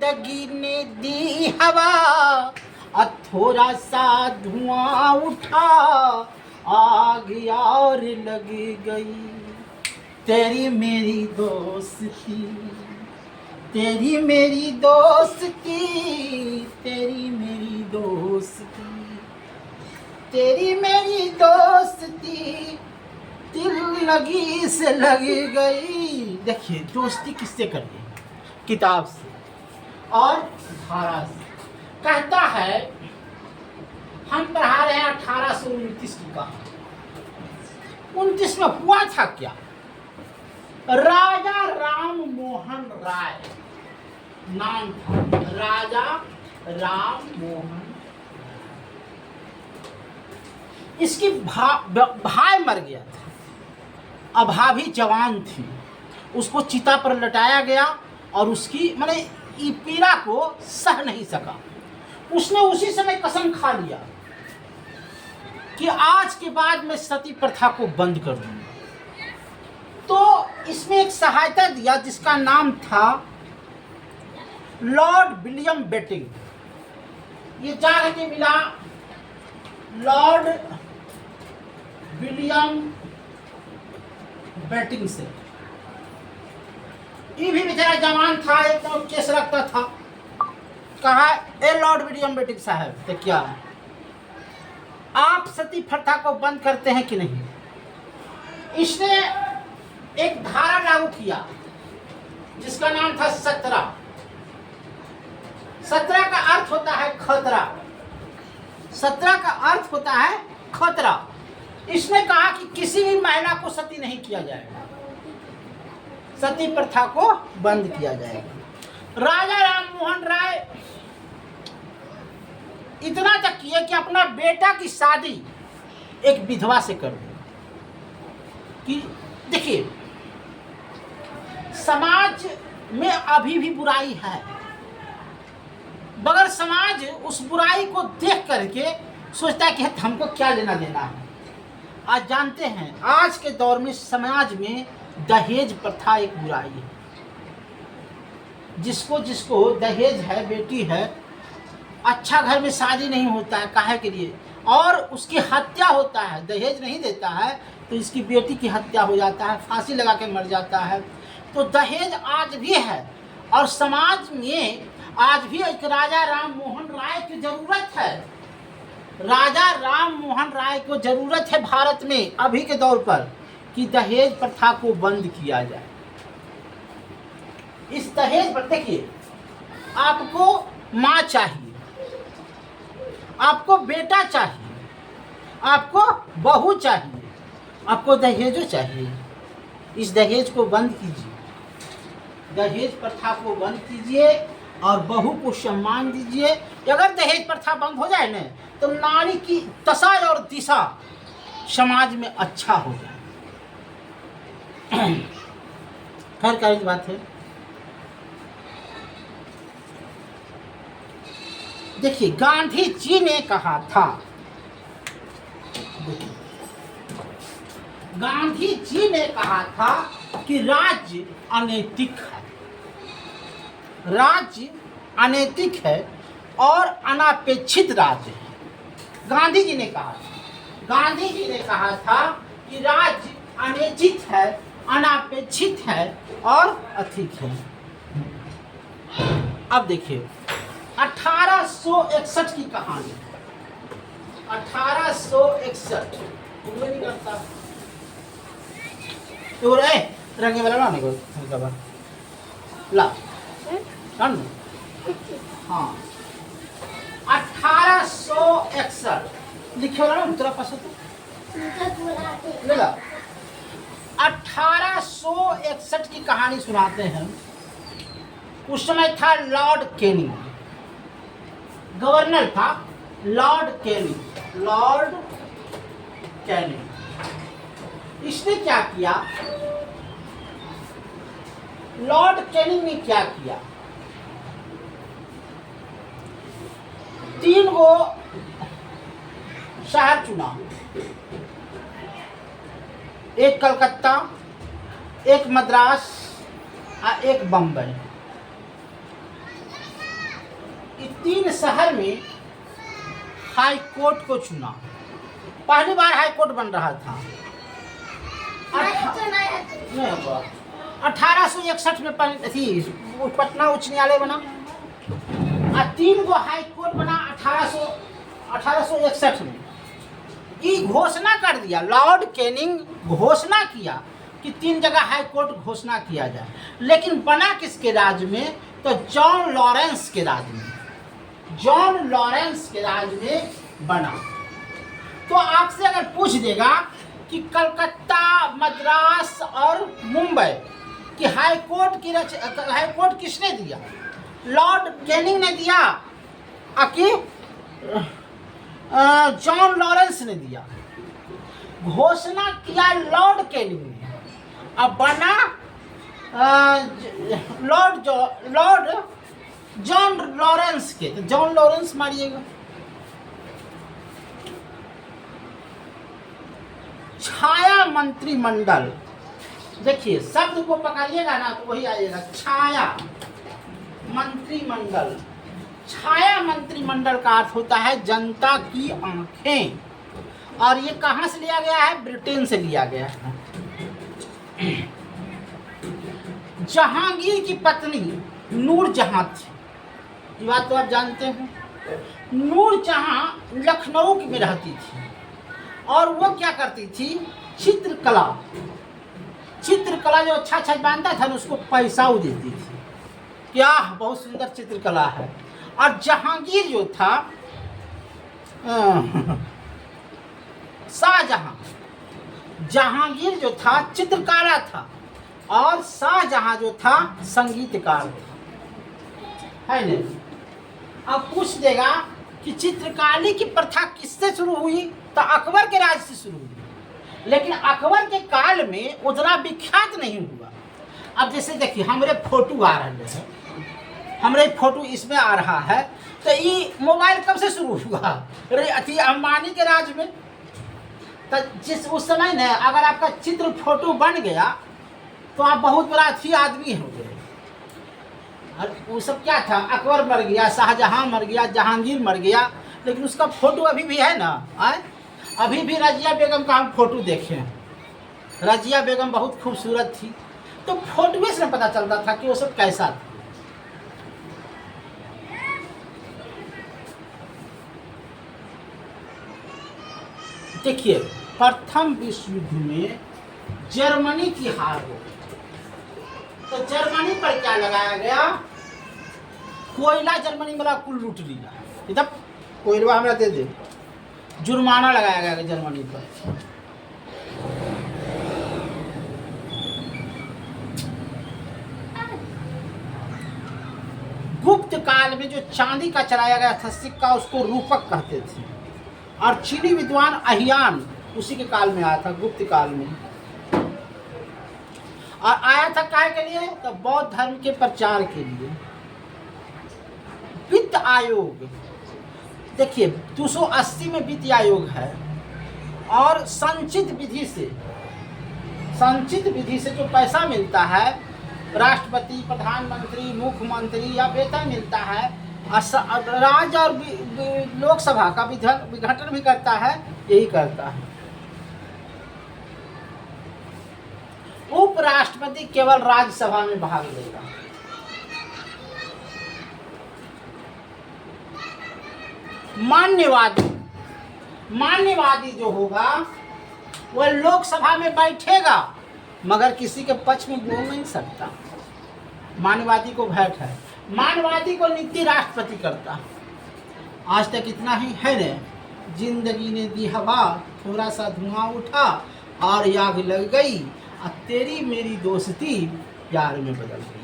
जिंदगी ने दी हवा, और थोड़ा सा धुआं उठा, आग और लग गई। तेरी मेरी दोस्ती, तेरी मेरी दोस्ती, तेरी मेरी दोस्ती, तेरी मेरी दोस्ती दिल लगी से लग गई। देखिए दोस्ती किससे करनी है? किताब से और धारा से। कहता है हम पढ़ा रहे हैं 1829 की कहानी। 29 में हुआ था क्या? राजा राम मोहन राय नाम था, राजा राम मोहन। इसकी भाई मर गया था, अभावी जवान थी, उसको चिता पर लटाया गया और उसकी माने पीड़ा को सह नहीं सका। उसने उसी समय कसम खा लिया कि आज के बाद मैं सती प्रथा को बंद कर दूंगा। तो इसमें एक सहायता दिया जिसका नाम था लॉर्ड विलियम बेटिंग। ये जा के मिला लॉर्ड विलियम बेटिंग से। ये भी बेचारा जवान था, एकदम केस रखता था। कहा ए लॉर्ड विलियम बेटिंग साहब, तो क्या आप सती प्रथा को बंद करते हैं कि नहीं? इसने एक धारा लागू किया जिसका नाम था 17। 17 का अर्थ होता है खतरा। 17 का अर्थ होता है खतरा। इसने कहा कि किसी भी महिला को सती नहीं किया जाएगा, सती प्रथा को बंद किया जाएगा। राजा राम मोहन राय इतना तक किया कि अपना बेटा की शादी एक विधवा से कर दी। कि देखिए समाज में अभी भी बुराई है, मगर समाज उस बुराई को देख करके सोचता है कि हमको क्या लेना देना है। आज जानते हैं आज के दौर में समाज में दहेज प्रथा एक बुराई है। जिसको जिसको दहेज है, बेटी है, अच्छा घर में शादी नहीं होता है, काहे के लिए, और उसकी हत्या होता है, दहेज नहीं देता है तो इसकी बेटी की हत्या हो जाता है, फांसी लगा के मर जाता है। तो दहेज आज भी है और समाज में आज भी एक राजा राम मोहन राय की जरूरत है। राजा राम मोहन राय को जरूरत है भारत में अभी के दौर पर कि दहेज प्रथा को बंद किया जाए। इस दहेज पर देखिए, आपको माँ चाहिए, आपको बेटा चाहिए, आपको बहू चाहिए, आपको दहेजो चाहिए। इस दहेज को बंद कीजिए, दहेज प्रथा को बंद कीजिए और बहू को सम्मान दीजिए। अगर दहेज प्रथा बंद हो जाए न तो नारी की दशा और दिशा समाज में अच्छा हो जाए। खैर क्या बात है। देखिए गांधी जी ने कहा था, गांधी जी ने कहा था कि राज्य अनैतिक है, राज्य अनैतिक है और अनापेक्षित राज्य है। गांधी जी ने कहा, गांधी जी ने कहा था कि राज्य अनैतिक है, अनापेक्षित है और अधिक है। अब देखिए 1861 की कहानी, 1861 नहीं करता तो रे रंगे वाला लाने को ला हाँ 1861 लिखे वाला ना तेरा पास ले ला। 1861 की कहानी सुनाते हैं। उस समय था लॉर्ड कैनिंग, गवर्नर था लॉर्ड कैनिंग, लॉर्ड कैनिंग। इसने क्या किया, लॉर्ड कैनिंग ने क्या किया, 3 गो शहर चुना, एक कलकत्ता, एक मद्रास और एक बम्बई। इस 3 शहर में हाई कोर्ट को चुना। पहली बार हाई कोर्ट बन रहा था। 1861 में पटना उच्च न्यायालय बना और 3 गो हाई कोर्ट बना 1861 में। ये घोषणा कर दिया, लॉर्ड कैनिंग घोषणा किया कि 3 जगह हाई कोर्ट घोषणा किया जाए। लेकिन बना किसके राज में? तो जॉन लॉरेंस के राज में, जॉन लॉरेंस के राज में बना। तो आपसे अगर पूछ देगा कि कलकत्ता, मद्रास और मुंबई की हाई कोर्ट किसने दिया? लॉर्ड कैनिंग ने दिया कि जॉन लॉरेंस ने दिया? घोषणा किया लॉर्ड कैनिंग ने। अब बना लॉर्ड जॉन लॉरेंस के। तो जॉन लॉरेंस मारिएगा। छाया मंत्रिमंडल, देखिए शब्द को पकड़िएगा ना तो वही आइएगा, छाया मंत्रिमंडल। छाया मंत्रिमंडल का अर्थ होता है जनता की आंखें, और ये कहां से लिया गया है? ब्रिटेन से लिया गया है। जहांगीर की पत्नी नूरजहां थी, ये बात तो आप जानते हैं। नूरजहां लखनऊ में रहती थी और वो क्या करती थी? चित्रकला जो अच्छा बनता था ना उसको पैसा वो देती थी। क्या बहुत सुंदर चित्रकला है। और जहांगीर जो था शाहजहां, जहांगीर जो था चित्रकारा था और शाहजहां जो था संगीतकार था, है नहीं? अब पूछ देगा कि चित्रकारी की प्रथा किससे शुरू हुई? तो अकबर के राज से शुरू हुई, लेकिन अकबर के काल में उतना विख्यात नहीं हुआ। अब जैसे देखिए हमरे फोटो आ रहे हैं, हमरे फोटो इसमें आ रहा है, तो ये मोबाइल कब से शुरू हुआ? अरे अंबानी के राज में। तो जिस उस समय न अगर आपका चित्र फोटो बन गया तो आप बहुत बड़ा अच्छी आदमी हो गए। और वो सब क्या था? अकबर मर गया, शाहजहां मर गया, जहांगीर मर गया, लेकिन उसका फोटो अभी भी है ना। आए अभी भी रजिया बेगम का हम फोटो देखे हैं। रजिया बेगम बहुत खूबसूरत थी, तो फोटो से पता चलता था कि वो सब कैसा था। देखिए प्रथम विश्व युद्ध में जर्मनी की हार हो गई, तो जर्मनी पर क्या लगाया गया? कोयला जर्मनी वाला कुल लूट लिया। इधर कोयला हमें दे दे, जुर्माना लगाया गया जर्मनी पर। गुप्त काल में जो चांदी का चलाया गया था सिक्का, उसको रूपक कहते थे। और चीनी विद्वान अहियान उसी के काल में आया था, गुप्त काल में। और आया था काहे के लिए? तो बौद्ध धर्म के प्रचार के लिए। वित्त आयोग, देखिए 280 में वित्त आयोग है, और संचित विधि से जो पैसा मिलता है, राष्ट्रपति, प्रधानमंत्री, मुख्यमंत्री या वेतन मिलता है, राज्य और लोकसभा का विघटन भी करता है, यही करता है। उपराष्ट्रपति केवल राज्यसभा में भाग लेगा। मान्यवादी जो होगा वह लोकसभा में बैठेगा मगर किसी के पक्ष में बोल नहीं सकता। मान्यवादी को वोट है, मानवादी को नियुक्ति राष्ट्रपति करता। आज तक इतना ही है न। जिंदगी ने दी हवा, थोड़ा सा धुआं उठा और आग लग गई, और तेरी मेरी दोस्ती प्यार में बदल गई।